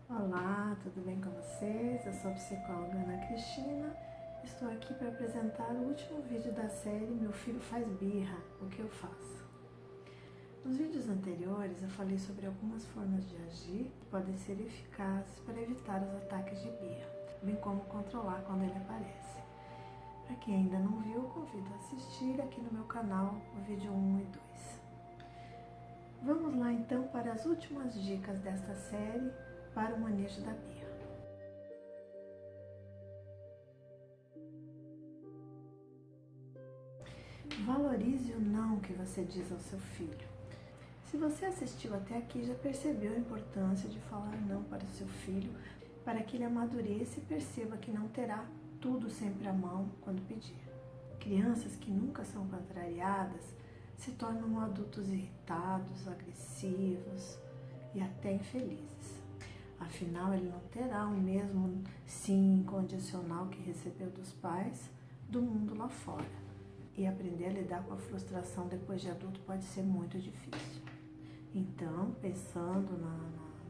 Olá, tudo bem com vocês? Eu sou a psicóloga Ana Cristina. Estou aqui para apresentar o último vídeo da série Meu Filho Faz Birra, o que eu faço? Nos vídeos anteriores eu falei sobre algumas formas de agir que podem ser eficazes para evitar os ataques de birra, bem como controlar quando ele aparece. Para quem ainda não viu, eu convido a assistir aqui no meu canal o vídeo 1 e 2. Vamos lá então para as últimas dicas desta série para o manejo da birra. Valorize o não que você diz ao seu filho. Se você assistiu até aqui, já percebeu a importância de falar não para o seu filho, para que ele amadureça e perceba que não terá tudo sempre à mão quando pedir. Crianças que nunca são contrariadas se tornam adultos irritados, agressivos e até infelizes. Afinal, ele não terá o mesmo sim incondicional que recebeu dos pais do mundo lá fora. E aprender a lidar com a frustração depois de adulto pode ser muito difícil. Então, pensando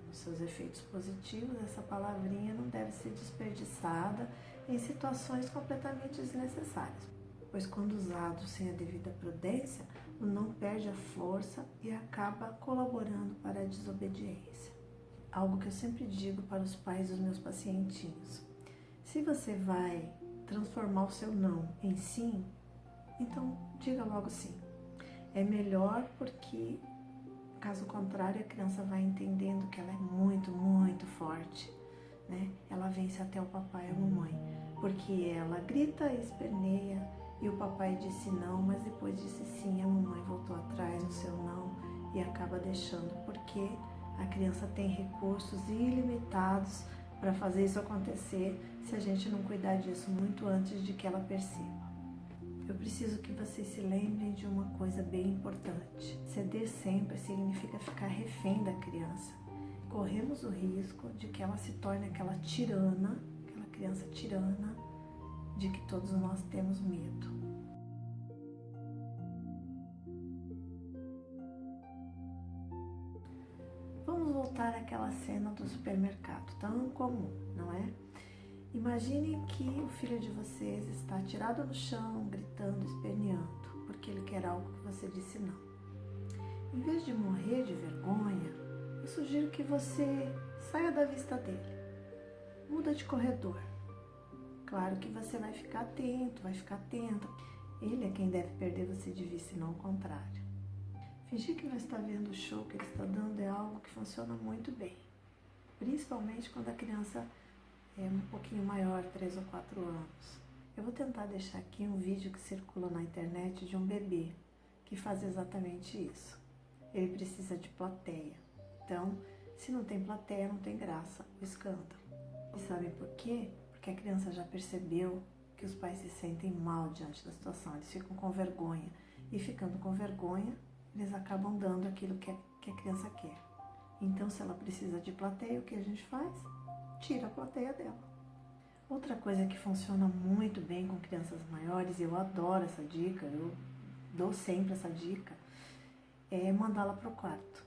nos seus efeitos positivos, essa palavrinha não deve ser desperdiçada em situações completamente desnecessárias, pois quando usado sem a devida prudência, o não perde a força e acaba colaborando para a desobediência. Algo que eu sempre digo para os pais dos meus pacientinhos: se você vai transformar o seu não em sim, então diga logo sim. É melhor, porque caso contrário a criança vai entendendo que ela é muito, muito forte, né? Ela vence até o papai e a mamãe, porque ela grita e esperneia e o papai disse não, mas depois disse sim, a mamãe voltou atrás no seu não e acaba deixando, porque a criança tem recursos ilimitados para fazer isso acontecer se a gente não cuidar disso muito antes de que ela perceba. Eu preciso que vocês se lembrem de uma coisa bem importante. Ceder sempre significa ficar refém da criança. Corremos o risco de que ela se torne aquela tirana, aquela criança tirana, de que todos nós temos medo. Vamos voltar àquela cena do supermercado, tão comum, não é? Imaginem que o filho de vocês está tirado no chão, gritando, esperneando, porque ele quer algo que você disse não. Em vez de morrer de vergonha, eu sugiro que você saia da vista dele. Muda de corredor. Claro que você vai ficar atento, vai ficar atenta. Ele é quem deve perder você de vista e não o contrário. Fingir que não está vendo o show que ele está dando é algo que funciona muito bem, principalmente quando a criança é um pouquinho maior, 3 ou 4 anos. Eu vou tentar deixar aqui um vídeo que circula na internet de um bebê que faz exatamente isso. Ele precisa de plateia. Então, se não tem plateia, não tem graça o escândalo. E sabem por quê? Porque a criança já percebeu que os pais se sentem mal diante da situação. Eles ficam com vergonha. E ficando com vergonha, eles acabam dando aquilo que a criança quer. Então, se ela precisa de plateia, o que a gente faz? Tira a plateia dela. Outra coisa que funciona muito bem com crianças maiores, e eu adoro essa dica, eu dou sempre essa dica, é mandá-la para o quarto,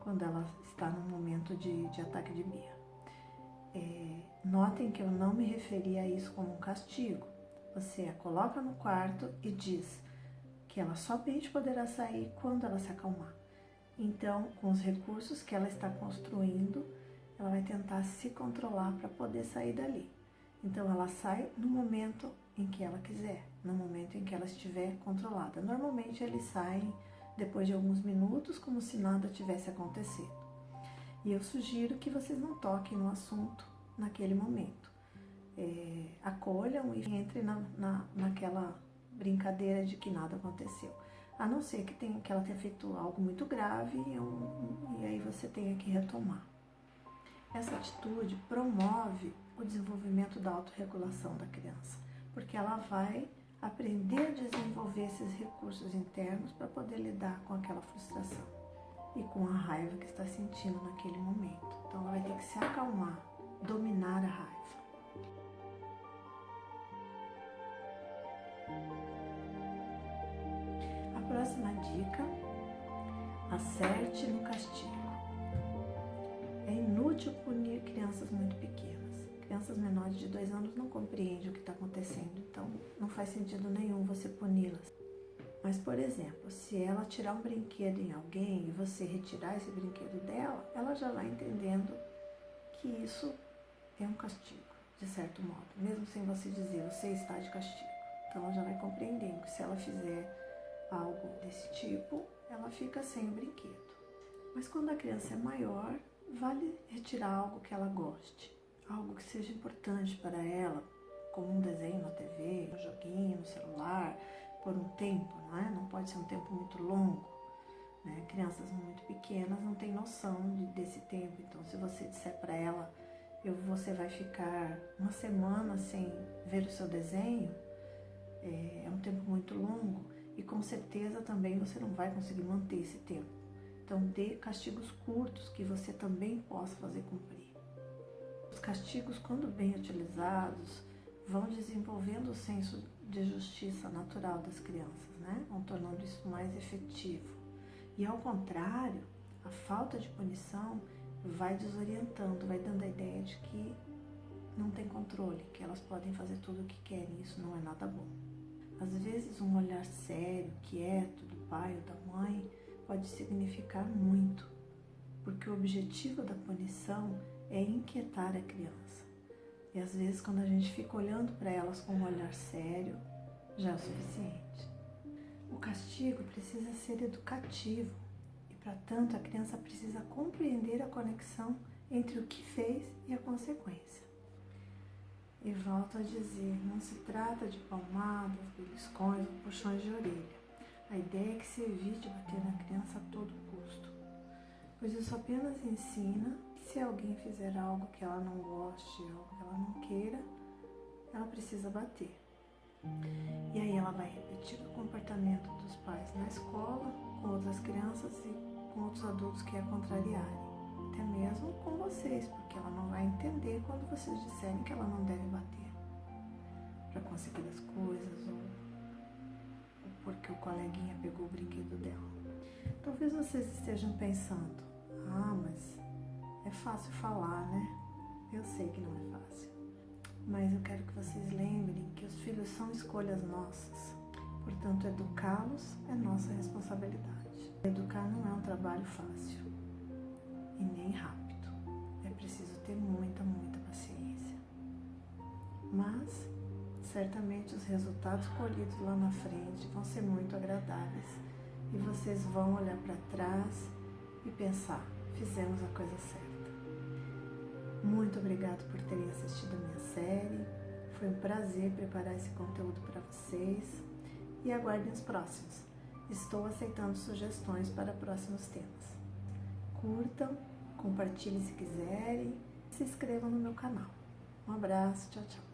quando ela está num momento de ataque de birra. Notem que eu não me referi a isso como um castigo. Você a coloca no quarto e diz que ela somente poderá sair quando ela se acalmar. Então, com os recursos que ela está construindo, ela vai tentar se controlar para poder sair dali. Então, ela sai no momento em que ela quiser, no momento em que ela estiver controlada. Normalmente, eles saem depois de alguns minutos, como se nada tivesse acontecido. E eu sugiro que vocês não toquem no assunto naquele momento. Acolham e entrem naquela brincadeira de que nada aconteceu. A não ser que ela tenha feito algo muito grave e aí você tenha que retomar. Essa atitude promove o desenvolvimento da autorregulação da criança, porque ela vai aprender a desenvolver esses recursos internos para poder lidar com aquela frustração e com a raiva que está sentindo naquele momento. Então ela vai ter que se acalmar, dominar a raiva. A próxima dica: acerte no castigo. É inútil inútil punir crianças muito pequenas. Crianças menores de 2 anos não compreendem o que está acontecendo, então não faz sentido nenhum você puni-las. Mas, por exemplo, se ela tirar um brinquedo em alguém e você retirar esse brinquedo dela, ela já vai entendendo que isso é um castigo, de certo modo, mesmo sem você dizer, você está de castigo. Então ela já vai compreendendo que se ela fizer algo desse tipo, ela fica sem o brinquedo. Mas quando a criança é maior, vale retirar algo que ela goste, algo que seja importante para ela, como um desenho na TV, um joguinho no celular, por um tempo, não é? Não pode ser um tempo muito longo, né? Crianças muito pequenas não têm noção desse tempo, então se você disser para ela, você vai ficar uma semana sem ver o seu desenho, é um tempo muito longo e com certeza também você não vai conseguir manter esse tempo. Então dê castigos curtos que você também possa fazer cumprir. Os castigos, quando bem utilizados, vão desenvolvendo o senso de justiça natural das crianças, né? Vão tornando isso mais efetivo. E ao contrário, a falta de punição vai desorientando, vai dando a ideia de que não tem controle, que elas podem fazer tudo o que querem, isso não é nada bom. Às vezes um olhar sério, quieto do pai ou da mãe pode significar muito, porque o objetivo da punição é inquietar a criança. E às vezes quando a gente fica olhando para elas com um olhar sério, já é o suficiente. O castigo precisa ser educativo e, para tanto, a criança precisa compreender a conexão entre o que fez e a consequência. E volto a dizer, não se trata de palmadas, beliscões ou puxões de orelha. A ideia é que se evite bater na criança a todo custo, pois isso apenas ensina que se alguém fizer algo que ela não goste, algo que ela não queira, ela precisa bater. E aí ela vai repetir o comportamento dos pais na escola, com outras crianças e com outros adultos que a contrariarem. Até mesmo com vocês, porque ela não vai entender quando vocês disserem que ela não deve bater para conseguir as coisas ou porque o coleguinha pegou o brinquedo dela. Talvez vocês estejam pensando, mas é fácil falar, né? Eu sei que não é fácil. Mas eu quero que vocês lembrem que os filhos são escolhas nossas. Portanto, educá-los é nossa responsabilidade. Educar não é um trabalho fácil e nem rápido. É preciso ter muita paciência. Mas, certamente, os resultados colhidos lá na frente vão ser muito agradáveis e vocês vão olhar para trás e pensar, fizemos a coisa certa. Muito obrigado por terem assistido a minha série. Foi um prazer preparar esse conteúdo para vocês e aguardem os próximos. Estou aceitando sugestões para próximos temas. Curtam, compartilhem se quiserem e se inscrevam no meu canal. Um abraço, tchau, tchau.